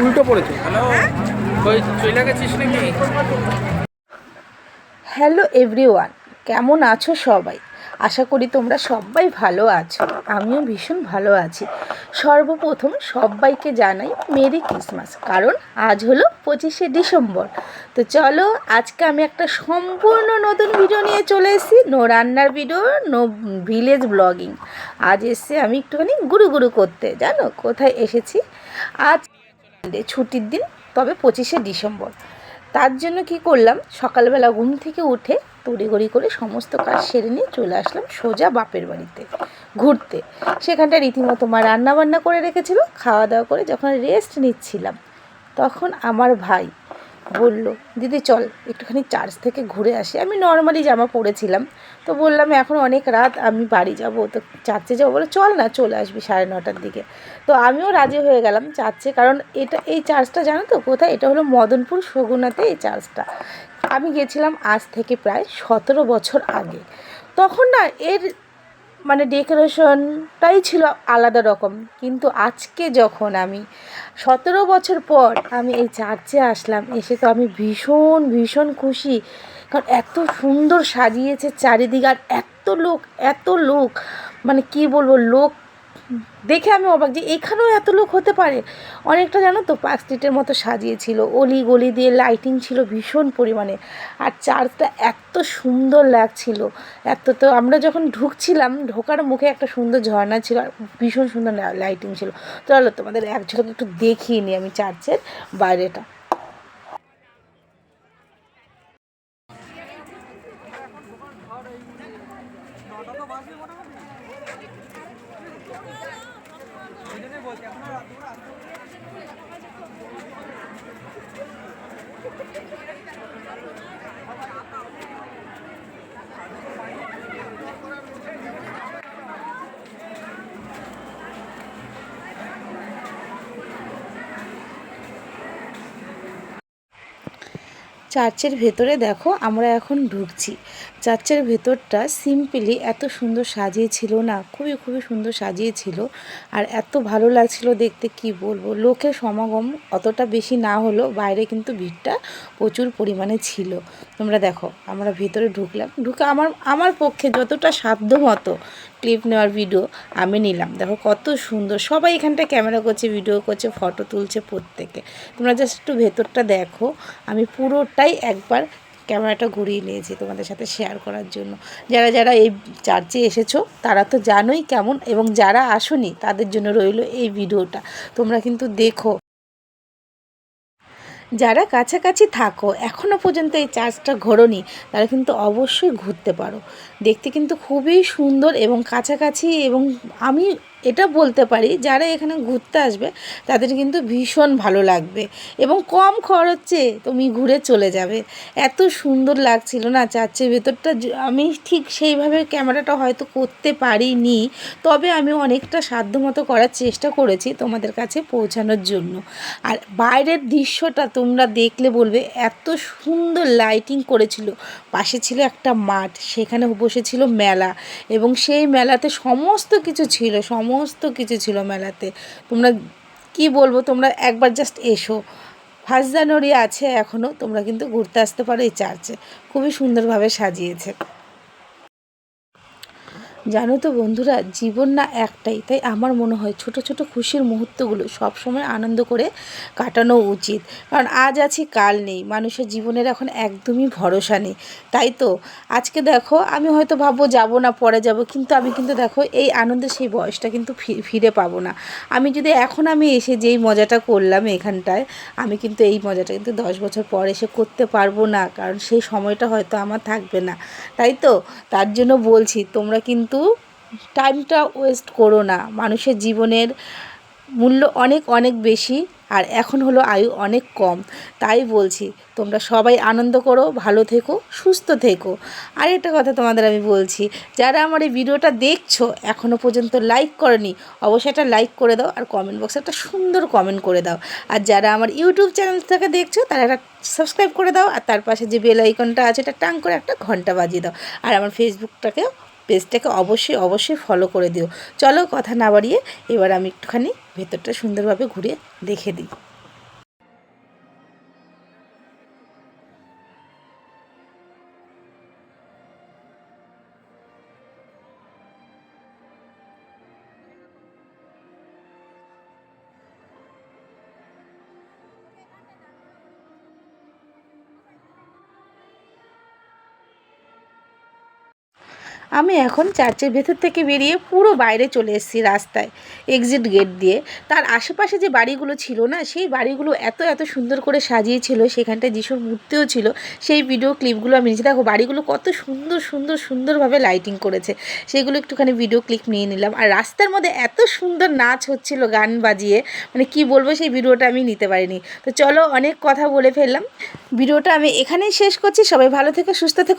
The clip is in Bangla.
উল্টো পড়েছে। হ্যালো এভরিওয়ান, কেমন আছো সবাই? আশা করি তোমরা সবাই ভালো আছো। আমিও ভীষণ ভালো আছি। সর্বপ্রথম সবাইকে জানাই মেরি ক্রিসমাস, কারণ আজ হলো 25শে ডিসেম্বর। তো চলো, আজকে আমি একটা সম্পূর্ণ নতুন ভিডিও নিয়ে চলে এসেছি। নো রান্নার ভিডিও, নো ভিলেজ ব্লগিং। আজ এসে আমি একটুখানি গুরু করতে। জানো কোথায় এসেছি? আজ ছুটির দিন, তবে 25শে ডিসেম্বর। তার জন্য কি করলাম, সকালবেলা ঘুম থেকে উঠে তড়িঘড়ি করে সমস্ত কাজ সেরে নিয়ে চলে আসলাম সোজা বাপের বাড়িতে ঘুরতে। সেখানটা রীতিমতো মা রান্নাবান্না করে রেখেছিল। খাওয়া দাওয়া করে যখন রেস্ট নিচ্ছিলাম, তখন আমার ভাই বলল, দিদি চল একটুখানি চার্চ থেকে ঘুরে আসি। আমি নর্মালি জামা পরেছিলাম, তো বললাম এখন অনেক রাত, আমি বাড়ি যাব, তো চার্চে যাবো। বলে চল না, চলে আসবি 9:30টার দিকে। তো আমিও রাজি হয়ে গেলাম চার্চে, কারণ এই চার্চটা জানো তো কোথায়? এটা হলো মদনপুর সগুনাতে এই চার্চটা। আমি গেছিলাম আজ থেকে প্রায় 17 বছর আগে। তখন না এর মানে ডেকোরেশনটাই ছিল আলাদা রকম। কিন্তু আজকে যখন আমি 17 বছর পর আমি এই চার্চে আসলাম, এসে তো আমি ভীষণ খুশি। কারণ এত সুন্দর সাজিয়েছে চারিদিকে, আর এত লোক, মানে কি বলবো, লোক দেখে আমি অবাক যে এখানেও এত লোক হতে পারে। অনেকটা জানো তো পার্ক স্ট্রিটের মতো সাজিয়েছিল, অলি গলি দিয়ে লাইটিং ছিল ভীষণ পরিমাণে। আর চার্চটা এত সুন্দর লাগছিল। তো আমরা যখন ঢুকছিলাম, ঢোকার মুখে একটা সুন্দর ঝর্ণা ছিল, আর ভীষণ সুন্দর লাইটিং ছিল। তো চলো তোমাদের এক ঝলক একটু দেখিয়ে নিই আমি চার্চের বাইরেটা। চার্চের ভেতরে দেখো, আমরা এখন ঢুকছি। চার্চের ভেতরটা সিম্পলি এত সুন্দর সাজিয়েছিল না, খুবই সুন্দর সাজিয়েছিল। আর এত ভালো লাগছিল দেখতে, কি বলবো। লোকের সমাগম অতটা বেশি না হলেও বাইরে কিন্তু ভিড়টা প্রচুর পরিমাণে ছিল। তোমরা দেখো, আমরা ভেতরে ঢুকলাম, ঢুকে আমার পক্ষে যতটা সাধ্য মতো ক্লিপ নেওয়ার ভিডিও আমি নিলাম। দেখো কত সুন্দর, সবাই এখানটায় ক্যামেরা করছে, ভিডিও করছে, ফটো তুলছে প্রত্যেকে। তোমরা জাস্ট একটু ভেতরটা দেখো। আমি পুরোটাই একবার ক্যামেরাটা ঘুরিয়ে নিয়েছি তোমাদের সাথে শেয়ার করার জন্য। যারা এই চার্চে এসেছো তারা তো জানোই কেমন, এবং যারা আসোনি তাদের জন্য রইল এই ভিডিওটা। তোমরা কিন্তু দেখো, যারা কাছাকাছি থাকো, এখনও পর্যন্ত এই চার্চটা ঘোরোনি, তারা কিন্তু অবশ্যই ঘুরতে পারো। দেখতে কিন্তু খুবই সুন্দর এবং কাছাকাছি। এবং আমি এটা বলতে পারি, যারা এখানে ঘুরতে আসবে তাদের কিন্তু ভীষণ ভালো লাগবে, এবং কম খরচে তুমি ঘুরে চলে যাবে। এত সুন্দর লাগছিল না চার্চের ভেতরটা। আমি ঠিক সেইভাবে ক্যামেরাটা হয়তো করতে পারিনি, তবে আমি অনেকটা সাধ্যমতো করার চেষ্টা করেছি তোমাদের কাছে পৌঁছানোর জন্য। আর বাইরের দৃশ্যটা তোমরা দেখলে বলবে, এত সুন্দর লাইটিং করেছিল। পাশে ছিল একটা মাঠ, সেখানে বসেছিল মেলা, এবং সেই মেলাতে সমস্ত কিছু ছিল মেলাতে। তোমরা কি বলবো, তোমরা একবার জাস্ট এসো। 1 জানুয়ারি আছে এখনও, তোমরা কিন্তু ঘুরতে আসতে পারো এই চার্চে। খুবই সুন্দরভাবে সাজিয়েছে। জানো তো বন্ধুরা, জীবন না একটাই, তাই আমার মনে হয় ছোট ছোট খুশির মুহূর্তগুলো সবসময় আনন্দ করে কাটানো উচিত। কারণ আজ আছি কাল নেই, মানুষের জীবনের এখন একদমই ভরসা নেই। তাই তো আজকে দেখো, আমি হয়তো ভাববো যাবো না, পরে যাব, কিন্তু আমি কিন্তু দেখো এই আনন্দের সেই বয়সটা কিন্তু ফিরে পাবো না। আমি যদি এখন আমি এসে যেই মজাটা করলাম এখানটায়, আমি কিন্তু এই মজাটা কিন্তু 10 বছর পর এসে করতে পারবো না, কারণ সেই সময়টা হয়তো আমার থাকবে না। তাই তো তার জন্য বলছি, তোমরা কিন্তু টাইমটা ওয়েস্ট করো না। মানুষের জীবনের মূল্য অনেক বেশি, আর এখন হলো আয়ু অনেক কম। তাই বলছি, তোমরা সবাই আনন্দ করো, ভালো থেকো, সুস্থ থেকো। আর একটা কথা তোমাদের আমি বলছি, যারা আমার এই ভিডিওটা দেখছো এখনও পর্যন্ত লাইক করনি, অবশ্যই একটা লাইক করে দাও, আর কমেন্ট বক্সে একটা সুন্দর কমেন্ট করে দাও। আর যারা আমার ইউটিউব চ্যানেল থেকে দেখছো তারা একটা সাবস্ক্রাইব করে দাও, আর তার পাশে যে বেল আইকনটা আছে এটা টাং করে একটা ঘন্টা বাজিয়ে দাও। আর আমার ফেসবুকটাকেও পেজটাকে অবশ্যই ফলো করে দিও। চলো কথা না বাড়িয়ে এবার আমি একটুখানি ভেতরটা সুন্দরভাবে ঘুরে দেখে দিই। আমি এখন চার্চের ভেতর থেকে বেরিয়ে পুরো বাইরে চলে এসেছি রাস্তায়, এক্সিট গেট দিয়ে। তার আশেপাশে যে বাড়িগুলো ছিল না, সেই বাড়িগুলো এত সুন্দর করে সাজিয়েছিল, সেখানটায় যিশুর মূর্তিও ছিল। সেই ভিডিও ক্লিপগুলো আমি নিয়েছি। দেখো বাড়িগুলো কত সুন্দরভাবে লাইটিং করেছে, সেগুলো একটুখানি ভিডিও ক্লিপ নিয়ে নিলাম। আর রাস্তার মধ্যে এত সুন্দর নাচ হচ্ছিল গান বাজিয়ে, মানে কি বলবো, সেই ভিডিওটা আমি নিতে পারিনি। তো চলো, অনেক কথা বলে ফেললাম, ভিডিওটা আমি এখানেই শেষ করছি। সবাই ভালো থেকে সুস্থ থেকো।